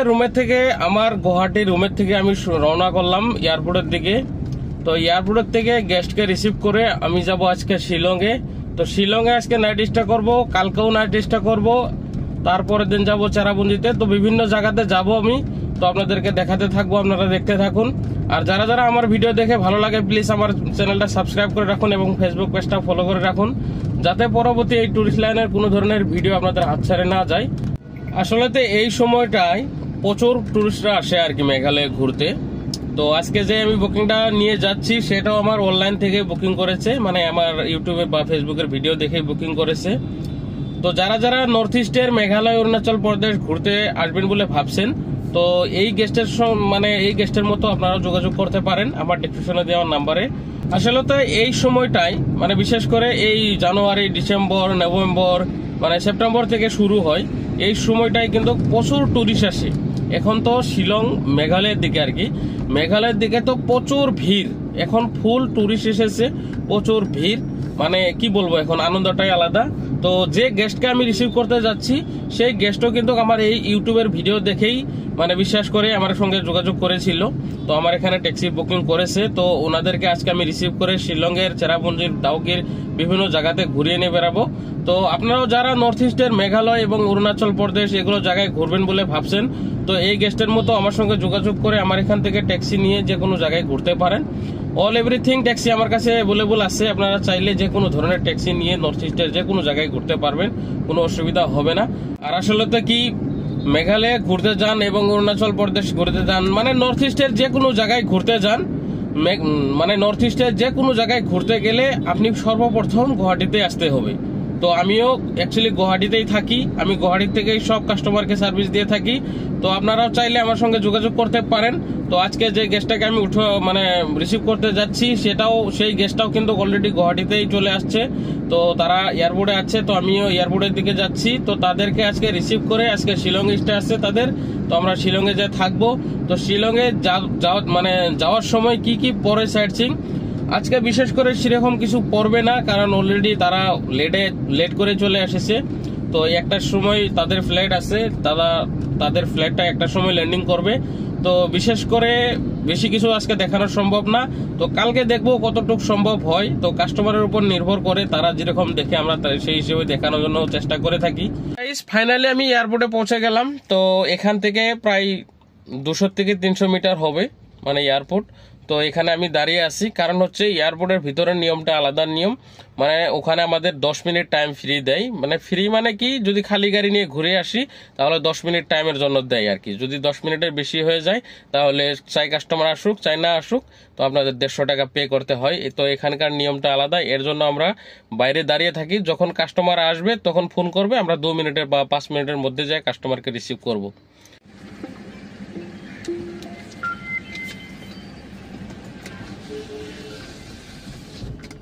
রুমের থেকে আমার গুয়াহাটির রুমের থেকে আমি রওনা করলাম এয়ারপোর্টের দিকে। তো এয়ারপোর্টের থেকে গেস্টকে রিসিভ করে আমি যাব আজকে শিলংয়ে। তো শিলংয়ে আজকে নাইট স্টে করব, কালকেও নাইট স্টে করব, তারপরের দিন যাব চেরাপুঞ্জিতে। তো বিভিন্ন জায়গাতে যাব আমি, তো আপনাদেরকে দেখাতে থাকবো, আপনারা দেখতে থাকুন। আর যারা যারা আমার ভিডিও দেখে ভালো লাগে প্লিজ আমার চ্যানেলটা সাবস্ক্রাইব করে রাখুন এবং ফেসবুক পেজটা ফলো করে রাখুন, যাতে পরবর্তী এই টুরিস্ট লাইনের কোনো ধরনের ভিডিও আপনাদের হাতছাড়ে না যায়। আসলে তো এই সময়টায় প্রচুর টুরিস্টরা আসে আর কি মেঘালয়ে ঘুরতে। তো আজকে যে আমি বুকিংটা নিয়ে যাচ্ছি সেটাও আমার অনলাইন থেকে বুকিং করেছে, মানে আমার ইউটিউবে বা ফেসবুকের ভিডিও দেখে বুকিং করেছে। তো যারা যারা নর্থ ইস্টের মেঘালয় অরুণাচল প্রদেশ ঘুরতে আসবেন বলে ভাবছেন, তো এই গেস্টের মতো আপনারা যোগাযোগ করতে পারেন আমার ডেসক্রিপশনে দেওয়া নাম্বারে। আসলে তো এই সময়টায় মানে বিশেষ করে এই জানুয়ারি, ডিসেম্বর, নভেম্বর, মানে সেপ্টেম্বর থেকে শুরু হয়, এই সময়টায় কিন্তু প্রচুর টুরিস্ট আসে। এখন তো শিলং মেঘালয়ের দিকে আর কি, মেঘালয়ের দিকে তো প্রচুর ভিড়, এখন ফুল টুরিস্ট এসেছে, প্রচুর ভিড়, মানে কি বলবো, এখন আনন্দটাই আলাদা। তো যে গেস্টকে আমি রিসিভ করতে যাচ্ছি সেই গেস্টও কিন্তু আমার এই ইউটিউবের ভিডিও দেখেই মানে বিশ্বাস করে আমার সঙ্গে যোগাযোগ করেছিল। তো আমার এখানে ট্যাক্সি বুকিং করেছে। তো ওনাদেরকে আজকে আমি রিসিভ করে শিলংয়ের, চেরাপুঞ্জির, ডাউকির বিভিন্ন জায়গাতে ঘুরিয়ে নিয়ে বেড়াবো। তো আপনারাও যারা নর্থ ইস্টের মেঘালয় এবং অরুণাচল প্রদেশ এগুলো জায়গায় ঘুরবেন বলে ভাবছেন, তো এই গেস্টের মতো আমার সঙ্গে যোগাযোগ করে আমার এখান থেকে ট্যাক্সি নিয়ে যে কোনো জায়গায় ঘুরতে পারেন। অল এভরিথিং ট্যাক্সি আমার কাছে অ্যাভেলেবল আছে, আপনারা চাইলে যে কোনো ধরনের ট্যাক্সি নিয়ে নর্থ ইস্টের যে কোনো জায়গায় ঘুরতে পারবেন, কোনো অসুবিধা হবে না। আর আসলে তো কি, মেঘালয়ে ঘুরতে যান এবং অরুণাচল প্রদেশ ঘুরতে যান, মানে নর্থ ইস্টের যে কোনো জায়গায় ঘুরতে যান, মানে নর্থ ইস্টের যে কোনো জায়গায় ঘুরতে গেলে আপনি সর্বপ্রথম গুয়াহাটিতে আসতে হবে। তো আমিও অ্যাকচুয়ালি গুয়াহাটিতেই থাকি, আমি গুয়াহাটি থেকেই সব কাস্টমারকে সার্ভিস দিয়ে থাকি। তো আপনারাও চাইলে আমার সঙ্গে যোগাযোগ করতে পারেন। তো আজকে যে গেস্টটাকে আমি রিসিভ করতে যাচ্ছি সেই গেস্টটাও কিন্তু অলরেডি গুয়াহাটিতেই চলে আসছে। তো তারা এয়ারপোর্টে আছে, তো আমিও এয়ারপোর্টের দিকে যাচ্ছি। তো তাদেরকে আজকে রিসিভ করে আজকে শিলং স্টে আসছে তাদের, তো আমরা শিলংয়ে যে থাকবো। তো শিলংয়ে যাওয়ার সময় কি কি পরে সাইট সিইং, আজকে বিশেষ করে সেরকম কিছু পড়বে না, কারণ অলরেডি তারা লেট করে চলে এসেছে। তো একটার সময় তাদের ফ্লাইট আছে, তাদের ফ্লাইটটা একটার সময় ল্যান্ডিং করবে। তো বিশেষ করে বেশি কিছু আজকে দেখানো সম্ভব না। তো কালকে দেখবো কতটুকু সম্ভব হয়। তো কাস্টমারের উপর নির্ভর করে, তারা যেরকম দেখে আমরা সেই হিসেবে দেখানোর জন্য চেষ্টা করে থাকি। ফাইনালি আমি এয়ারপোর্টে পৌঁছে গেলাম। তো এখান থেকে প্রায় 200 থেকে 300 মিটার হবে মানে এয়ারপোর্ট। তো এখানে আমি দাঁড়িয়ে আছি, কারণ হচ্ছে এয়ারপোর্টের ভিতরের নিয়মটা আলাদা নিয়ম, মানে ওখানে আমাদের 10 মিনিট টাইম ফ্রি দেয়। মানে ফ্রি মানে কি, যদি খালি গাড়ি নিয়ে ঘুরে আসি তাহলে 10 মিনিট টাইমের জন্য দেয় আর কি। যদি 10 মিনিটের বেশি হয়ে যায় তাহলে চাই কাস্টমার আসুক চাই না আসুক, তো আপনাদের 150 টাকা পে করতে হয়। তো এখানকার নিয়মটা আলাদা, এর জন্য আমরা বাইরে দাঁড়িয়ে থাকি। যখন কাস্টমার আসবে তখন ফোন করবে, আমরা 2 মিনিটের বা 5 মিনিটের মধ্যে যাই কাস্টমারকে রিসিভ করব।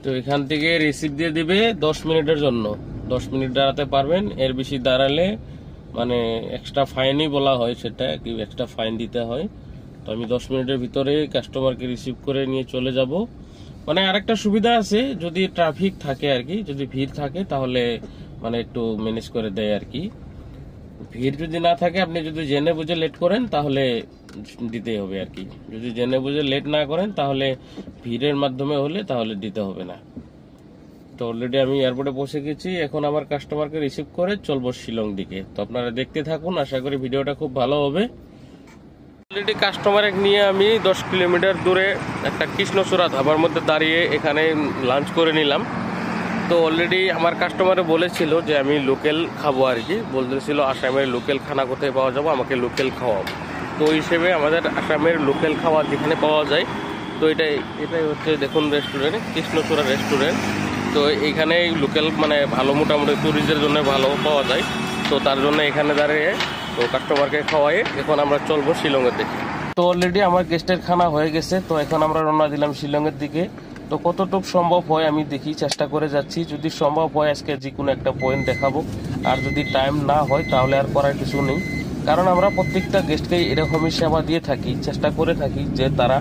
তো এখান থেকে রিসিভ দিয়ে দিবে 10 মিনিটের জন্য, 10 মিনিট দাঁড়াতে পারবেন। এর বেশি দাঁড়ালে মানে এক্সট্রা ফাইনই বলা হয়, সেটা কি এক্সট্রা ফাইন দিতে হয়। তো আমি 10 মিনিটের ভিতরে কাস্টমারকে রিসিভ করে নিয়ে চলে যাব। মানে আরেকটা সুবিধা আছে, যদি ট্রাফিক থাকে আর কি, যদি ভিড় থাকে তাহলে মানে একটু ম্যানেজ করে দেয় আর কি। ভিড় যদি না থাকে, আপনি যদি জেনে বুঝে লেট করেন তাহলে দিতে হবে আর কি। যদি জেনে বুঝে লেট না করেন তাহলে ভিড়ের মাধ্যমে হলে তাহলে দিতে হবে না। তো অলরেডি আমি এয়ারপোর্টে পৌঁছে গেছি, এখন আমার কাস্টমারকে রিসিভ করে চলবো শিলং দিকে। তো আপনারা দেখতে থাকুন, আশা করি ভিডিওটা খুব ভালো হবে। অলরেডি কাস্টমার নিয়ে আমি 10 কিলোমিটার দূরে একটা কৃষ্ণচূড়া ধাবার মধ্যে দাঁড়িয়ে এখানে লাঞ্চ করে নিলাম। তো অলরেডি আমার কাস্টমারে বলেছিল যে আমি লোকাল খাবো আর কি, বলতেছিল আসামের লোকাল খানা কোথায় পাওয়া যাবো, আমাকে লোকাল খাওয়াও। তো ওই হিসেবে আমাদের আসামের লোকাল খাবার যেখানে পাওয়া যায়, তো এটাই হচ্ছে দেখুন রেস্টুরেন্ট, কৃষ্ণচূড়া রেস্টুরেন্ট। তো এইখানে লোকাল মানে ভালো মোটামুটি টুরিস্টদের জন্য ভালো পাওয়া যায়। তো তার জন্য এখানে দাঁড়িয়ে তো কাস্টমারকে খাওয়াই এখন আমরা চলবো শিলংয়ের দিকে। তো অলরেডি আমার গেস্টের খানা হয়ে গেছে, তো এখন আমরা রওনা দিলাম শিলংয়ের দিকে। তো কতটুকু সম্ভব হয় আমি দেখি, চেষ্টা করে যাচ্ছি। যদি সম্ভব হয় আজকে যে কোনো একটা পয়েন্ট দেখাবো, আর যদি টাইম না হয় তাহলে আর করার কিছু নেই। কারণ আমরা প্রত্যেকটা গেস্টকেই এরকমই সেবা দিয়ে থাকি, চেষ্টা করে থাকি যে তারা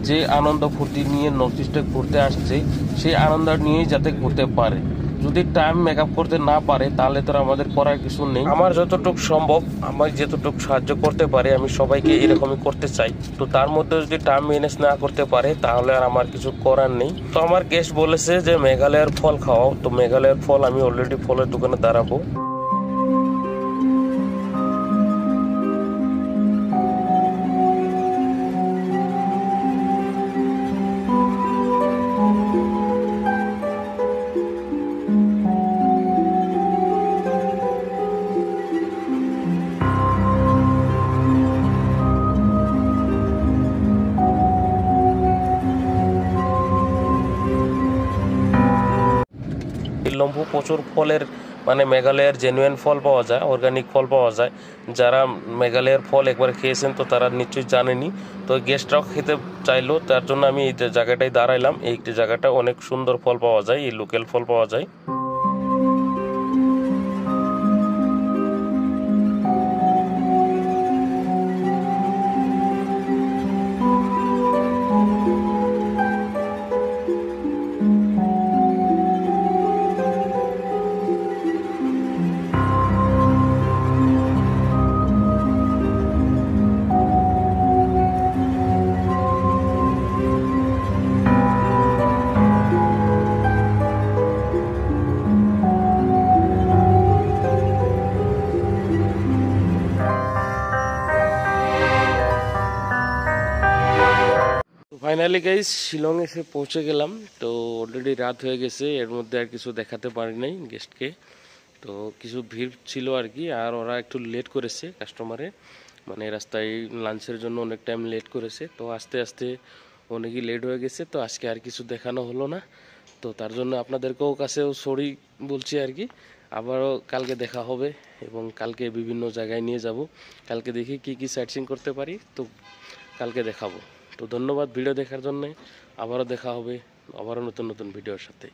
যে আনন্দ ফুর্তি নিয়ে নর্থ ইস্টে ঘুরতে আসছে সেই আনন্দ নিয়েই যাতে ঘুরতে পারে। যদি টাইম মেকআপ করতে না পারে তাহলে তো আমাদের করার কিছু নেই। আমার যতটুকু সম্ভব, আমার যতটুকু সাহায্য করতে পারে আমি সবাইকে এরকমই করতে চাই। তো তার মধ্যে যদি টাইম ম্যানেজ না করতে পারে তাহলে আর আমার কিছু করার নেই। তো আমার গেস্ট বলেছে যে মেঘালয়ের ফল খাওয়াও, তো মেঘালয়ের ফল আমি অলরেডি ফলের দোকানে দাঁড়াবো। লম্বু প্রচুর ফলের মানে মেঘালয়ের জেনুইন ফল পাওয়া যায়, অর্গানিক ফল পাওয়া যায়। যারা মেঘালয়ের ফল একবার খেয়েছেন তো তারা নিশ্চয়ই জানেনি। তো গেস্টরাও খেতে চাইলো, তার জন্য আমি এই জায়গাটায় দাঁড়াইলাম। এই জায়গাটা অনেক সুন্দর ফল পাওয়া যায়, এই লোকাল ফল পাওয়া যায়। ফাইনালি গাইস শিলং এসে পৌঁছে গেলাম। তো অলরেডি রাত হয়ে গেছে, এর মধ্যে আর কিছু দেখাতে পারি নাই গেস্টকে। তো কিছু ভিড় ছিল আর কি, আর ওরা একটু লেট করেছে কাস্টমারে, মানে রাস্তায় লাঞ্চের জন্য অনেক টাইম লেট করেছে। তো আস্তে আস্তে অনেকই লেট হয়ে গেছে, তো আজকে আর কিছু দেখানো হলো না। তো তার জন্য আপনাদেরকেও কাছেও সরি বলছি আর কি। আবারও কালকে দেখা হবে এবং কালকে বিভিন্ন জায়গায় নিয়ে যাব। কালকে দেখি কি কি সাইট সিইং করতে পারি, তো কালকে দেখাবো। তো ধন্যবাদ ভিডিও দেখার জন্য। আবারও দেখা হবে আবারও নতুন নতুন ভিডিওর সাথে।